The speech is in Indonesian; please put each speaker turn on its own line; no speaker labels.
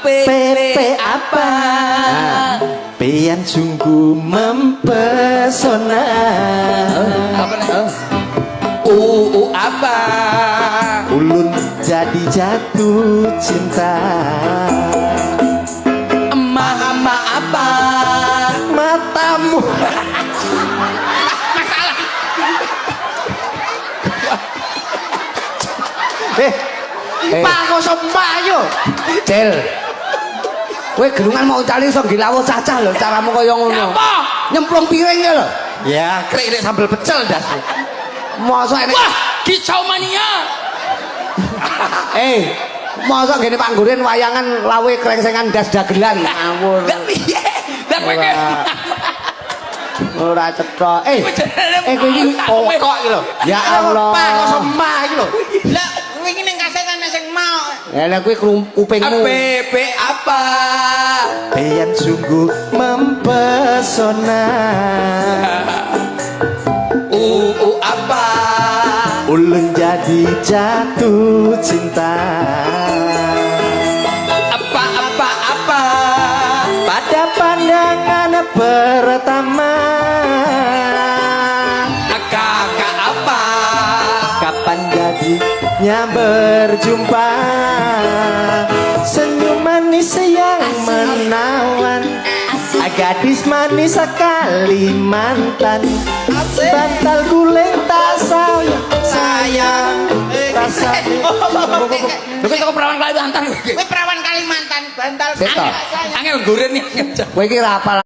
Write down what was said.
PP apa? Pian sungguh mempesona.
Apa nih? Apa?
Ulun jadi jatuh cinta.
Emak apa?
Matamu. Pak kok sempayo.
Cel. Kowe gerungan mau cali iso gilawo cacah lho, caramu kaya ngono.
Apa?
Nyemplung piring ya lho.
Ya, krik sambel pecel das.
Mosok enek.
Wah, kicau mania.
Mosok ngene panggonen wayangan lawe krengsengan das dagelan. Ngawur.
Lah piye? Lah kowe
Ora cetha. Kowe iki
kok
iki lho. Ya Allah.
Pak kok sempah iki lho.
lah wingi ning kaset ana sing mau.
Ya lha kuwi kupingmu.
PP apa?
Pian sungguh mempesona.
Apa?
Ulun jadi jatuh cinta.
Apa?
Pada pandangan pertama.
Kakak apa?
Kapan jadinya berjumpa? Senyum manis yang menawan. Gadis manis Kalimantan. Bantal guling tak sayang. Rasa.
Kowe teko perawan Kalimantan. Kowe perawan Kalimantan, bantal.
Seto.
Angel gorene.
Kowe iki ra apal